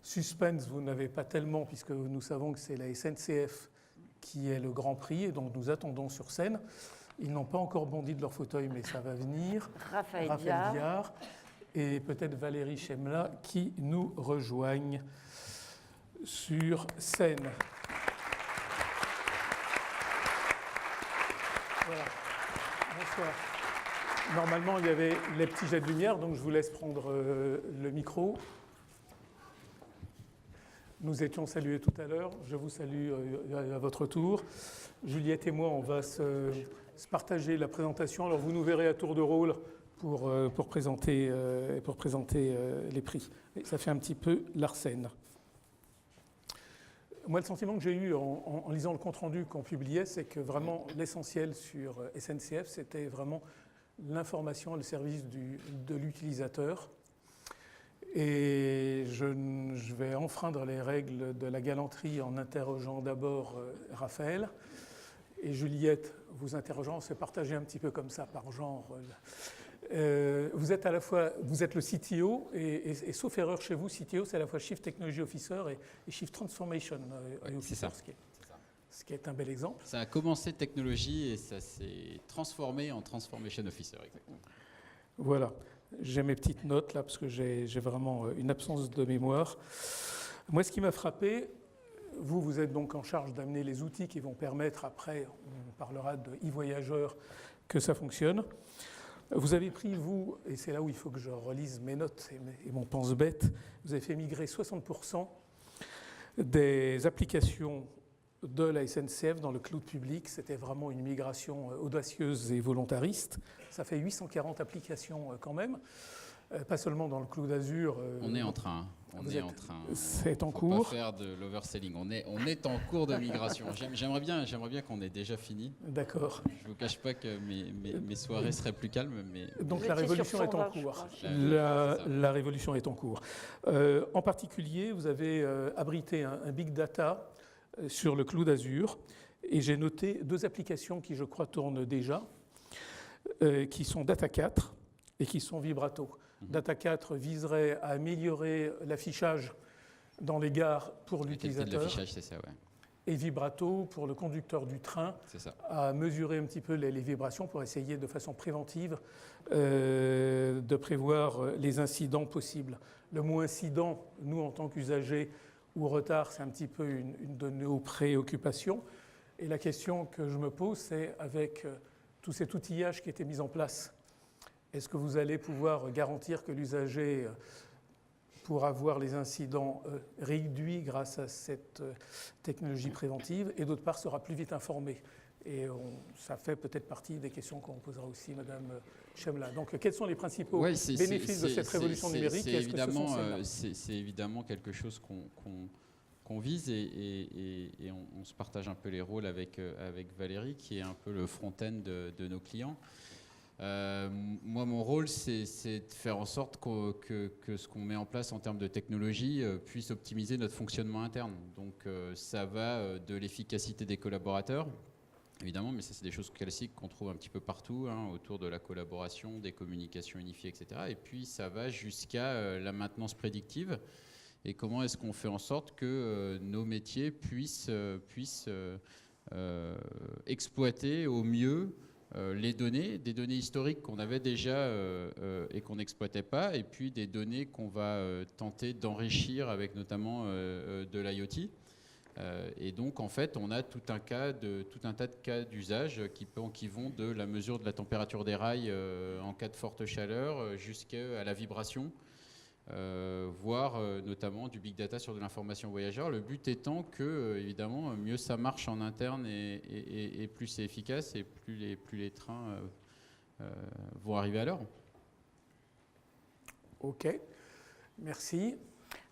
Suspense, vous n'avez pas tellement, puisque nous savons que c'est la SNCF qui est le Grand Prix, et donc nous attendons sur scène. Ils n'ont pas encore bondi de leur fauteuil, mais ça va venir. Raphaël Diard et peut-être Valérie Chemla qui nous rejoignent sur scène. Voilà. Bonsoir. Normalement, il y avait les petits jets de lumière, donc je vous laisse prendre le micro. Nous étions salués tout à l'heure. Je vous salue à votre tour. Juliette et moi, on va se partager la présentation. Alors, vous nous verrez à tour de rôle pour présenter les prix. Et ça fait un petit peu l'arsène. Moi, le sentiment que j'ai eu en lisant le compte-rendu qu'on publiait, c'est que vraiment l'essentiel sur SNCF, c'était vraiment l'information et le service de l'utilisateur. Et je vais enfreindre les règles de la galanterie en interrogeant d'abord Raphaël. Et Juliette, vous interrogeant, on s'est partagé un petit peu comme ça, par genre. Vous êtes à la fois, vous êtes le CTO, et sauf erreur chez vous, CTO, c'est à la fois Chief Technology Officer et Chief Transformation Officer, ce qui est un bel exemple. Ça a commencé technologie et ça s'est transformé en Transformation Officer, exactement. Voilà, j'ai mes petites notes là, parce que j'ai vraiment une absence de mémoire. Moi, ce qui m'a frappé, vous êtes donc en charge d'amener les outils qui vont permettre, après, on parlera de e-voyageurs, que ça fonctionne. Vous avez pris, vous, et c'est là où il faut que je relise mes notes et mon pense-bête, vous avez fait migrer 60% des applications de la SNCF dans le cloud public. C'était vraiment une migration audacieuse et volontariste. Ça fait 840 applications quand même. Pas seulement dans le cloud Azure. On est en train. C'est en Faut cours. Pas faire de l'overselling. On est en cours de migration. J'aimerais bien qu'on ait déjà fini. D'accord. Je ne vous cache pas que mes soirées seraient plus calmes. Mais... Donc la révolution est en cours. La révolution est en cours. En particulier, vous avez abrité un big data sur le cloud Azure. Et j'ai noté 2 applications qui, je crois, tournent déjà, qui sont Data 4 et qui sont Vibrato. Data 4 viserait à améliorer l'affichage dans les gares pour l'utilisateur. L'affichage, c'est ça, ouais. Et Vibrato pour le conducteur du train, à mesurer un petit peu les vibrations pour essayer de façon préventive de prévoir les incidents possibles. Le mot incident, nous en tant qu'usagers ou retard, c'est un petit peu une de nos préoccupations. Et la question que je me pose, c'est avec tout cet outillage qui a été mis en place, est-ce que vous allez pouvoir garantir que l'usager pourra voir les incidents réduits grâce à cette technologie préventive et d'autre part sera plus vite informé? Et ça fait peut-être partie des questions qu'on posera aussi, Madame Chemla. Donc, quels sont les principaux bénéfices de cette révolution numérique? C'est évidemment quelque chose qu'on vise et on se partage un peu les rôles avec Valérie, qui est un peu le front-end de nos clients. Moi, mon rôle, c'est de faire en sorte que ce qu'on met en place en termes de technologie puisse optimiser notre fonctionnement interne. Donc, ça va de l'efficacité des collaborateurs, évidemment, mais ça, c'est des choses classiques qu'on trouve un petit peu partout, autour de la collaboration, des communications unifiées, etc. Et puis, ça va jusqu'à la maintenance prédictive. Et comment est-ce qu'on fait en sorte que nos métiers puissent exploiter au mieux les données, des données historiques qu'on avait déjà et qu'on n'exploitait pas, et puis des données qu'on va tenter d'enrichir avec notamment de l'IoT. Et donc, en fait, on a tout un tas de cas d'usage qui vont de la mesure de la température des rails en cas de forte chaleur jusqu'à la vibration, voire notamment du big data sur de l'information voyageur. Le but étant que, évidemment, mieux ça marche en interne et plus c'est efficace et plus les trains vont arriver à l'heure. OK, merci.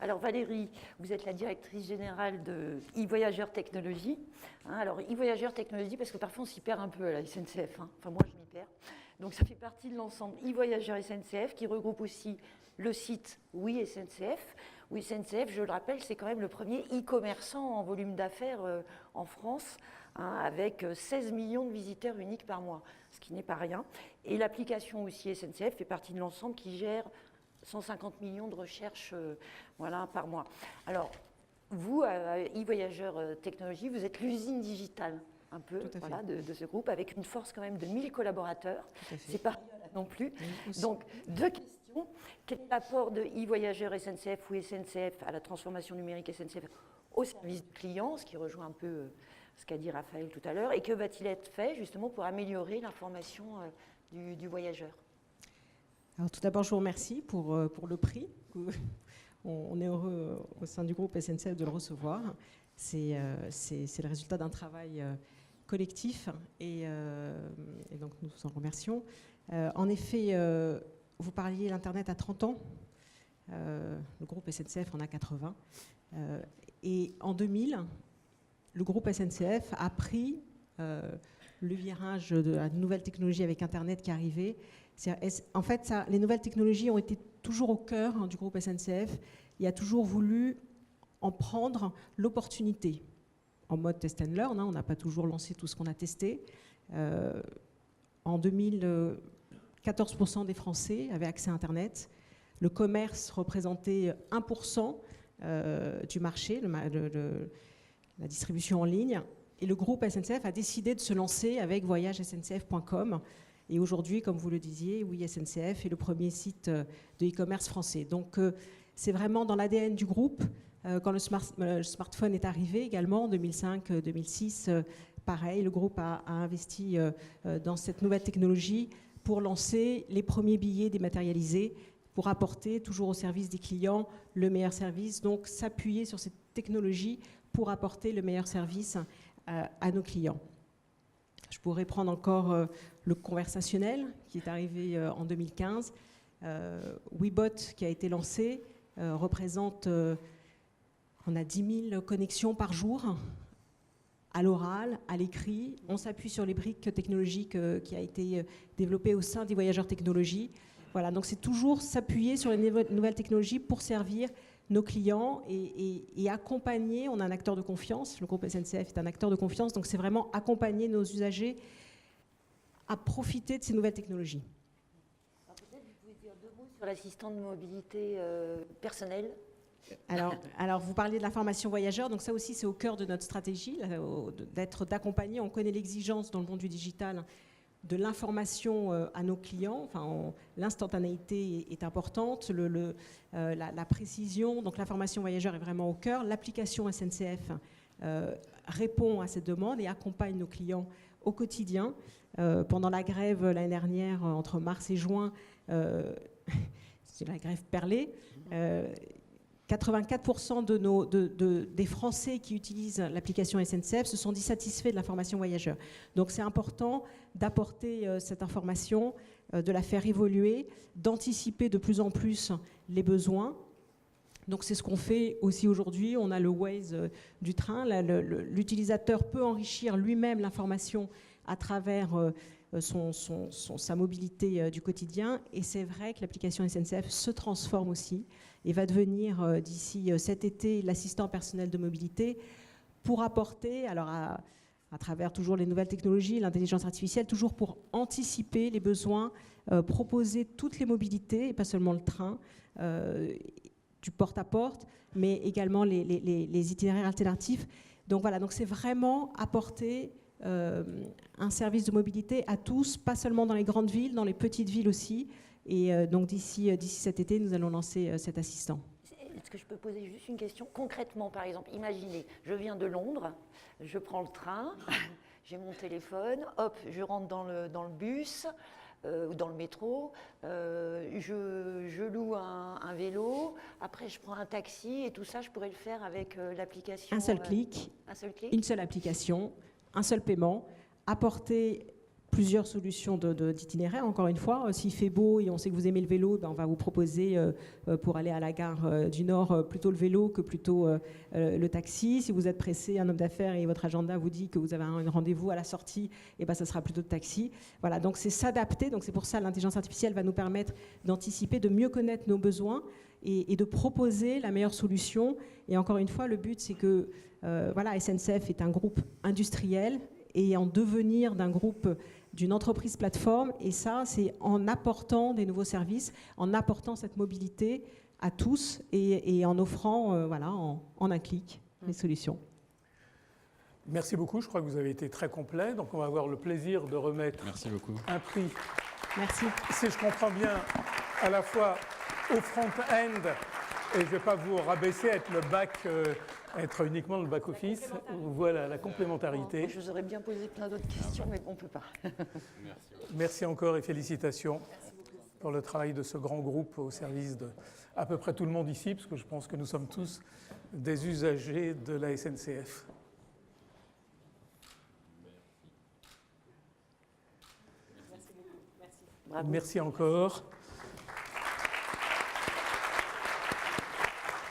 Alors Valérie, vous êtes la directrice générale de e-voyageurs technologie. Alors e-voyageurs technologie, parce que parfois on s'y perd un peu à la SNCF. Enfin moi je m'y perds. Donc ça fait partie de l'ensemble e-voyageurs SNCF qui regroupe aussi le site Oui SNCF. Oui SNCF, je le rappelle, c'est quand même le premier e-commerçant en volume d'affaires en France, avec 16 millions de visiteurs uniques par mois, ce qui n'est pas rien. Et l'application aussi SNCF fait partie de l'ensemble qui gère 150 millions de recherches voilà, par mois. Alors, vous, e-Voyageurs Technologies, vous êtes l'usine digitale un peu voilà, de ce groupe, avec une force quand même de 1000 collaborateurs. C'est pas rien non plus. Donc, 2 questions. Quel est l'apport de e-Voyageurs SNCF ou SNCF à la transformation numérique SNCF au service du client, ce qui rejoint un peu ce qu'a dit Raphaël tout à l'heure, et que va-t-il être fait justement pour améliorer l'information du voyageur? Alors tout d'abord, je vous remercie pour le prix. On est heureux au sein du groupe SNCF de le recevoir. C'est le résultat d'un travail collectif et donc nous vous en remercions. En effet, vous parliez de l'Internet à 30 ans. Le groupe SNCF en a 80. Et en 2000, le groupe SNCF a pris le virage de la nouvelle technologie avec Internet qui arrivait. En fait, les nouvelles technologies ont été toujours au cœur du groupe SNCF. Il a toujours voulu en prendre l'opportunité. En mode test and learn, on n'a pas toujours lancé tout ce qu'on a testé. En 2000, 14% des Français avaient accès à Internet. Le commerce représentait 1% du marché, la distribution en ligne. Et le groupe SNCF a décidé de se lancer avec voyagesncf.com. Et aujourd'hui, comme vous le disiez, oui, SNCF est le premier site de e-commerce français. Donc, c'est vraiment dans l'ADN du groupe. Quand le smartphone est arrivé également, en 2005-2006, pareil, le groupe a investi dans cette nouvelle technologie pour lancer les premiers billets dématérialisés, pour apporter toujours au service des clients le meilleur service. Donc, s'appuyer sur cette technologie pour apporter le meilleur service à nos clients. Je pourrais prendre encore le conversationnel qui est arrivé en 2015. Webot qui a été lancé représente, on a 10 000 connexions par jour à l'oral, à l'écrit. On s'appuie sur les briques technologiques qui a été développées au sein des Voyageurs Technologies. Voilà, donc c'est toujours s'appuyer sur les nouvelles technologies pour servir nos clients et accompagner. On a un acteur de confiance, le groupe SNCF est un acteur de confiance, donc c'est vraiment accompagner nos usagers à profiter de ces nouvelles technologies. Alors peut-être vous pouvez dire 2 mots sur l'assistant de mobilité personnelle. Alors, vous parliez de la formation voyageur, donc ça aussi c'est au cœur de notre stratégie, d'accompagner. On connaît l'exigence dans le monde du digital de l'information à nos clients. Enfin, l'instantanéité est importante, la précision. Donc l'information voyageur est vraiment au cœur. L'application SNCF répond à cette demande et accompagne nos clients au quotidien. Pendant la grève l'année dernière, entre mars et juin, c'est la grève perlée. 84% des Français qui utilisent l'application SNCF se sont dit satisfaits de l'information voyageur. Donc c'est important d'apporter cette information, de la faire évoluer, d'anticiper de plus en plus les besoins. Donc c'est ce qu'on fait aussi aujourd'hui. On a le Waze du train. L'utilisateur peut enrichir lui-même l'information à travers sa mobilité du quotidien. Et c'est vrai que l'application SNCF se transforme aussi et va devenir d'ici cet été l'assistant personnel de mobilité pour apporter, alors à travers toujours les nouvelles technologies, l'intelligence artificielle, toujours pour anticiper les besoins, proposer toutes les mobilités, et pas seulement le train, du porte-à-porte, mais également les itinéraires alternatifs. Donc voilà, donc c'est vraiment apporter un service de mobilité à tous, pas seulement dans les grandes villes, dans les petites villes aussi. Et donc d'ici cet été, nous allons lancer cet assistant. Est-ce que je peux poser juste une question? Concrètement, par exemple, imaginez, je viens de Londres, je prends le train, j'ai mon téléphone, hop, je rentre dans le bus ou dans le métro, je loue un vélo, après je prends un taxi et tout ça, je pourrais le faire avec l'application. Un seul clic, une seule application, un seul paiement, apporter plusieurs solutions d'itinéraire. Encore une fois, s'il fait beau et on sait que vous aimez le vélo, on va vous proposer pour aller à la gare du Nord plutôt le vélo que plutôt le taxi. Si vous êtes pressé, un homme d'affaires et votre agenda vous dit que vous avez un rendez-vous à la sortie, et ça sera plutôt le taxi. Voilà, donc c'est s'adapter. Donc c'est pour ça que l'intelligence artificielle va nous permettre d'anticiper, de mieux connaître nos besoins et de proposer la meilleure solution. Et encore une fois, le but c'est que SNCF est un groupe industriel et en devenir d'un groupe d'une entreprise plateforme. Et ça, c'est en apportant des nouveaux services, en apportant cette mobilité à tous et en offrant voilà, en un clic les solutions. Merci beaucoup, je crois que vous avez été très complet. Donc on va avoir le plaisir de remettre un prix. Merci. Si je comprends bien, à la fois au front-end, et je ne vais pas vous rabaisser, être le back, être uniquement le back-office. Voilà, la complémentarité. Je vous aurais bien posé plein d'autres questions, mais on ne peut pas. Merci encore et félicitations pour le travail de ce grand groupe au service de à peu près tout le monde ici, parce que je pense que nous sommes tous des usagers de la SNCF. Merci encore.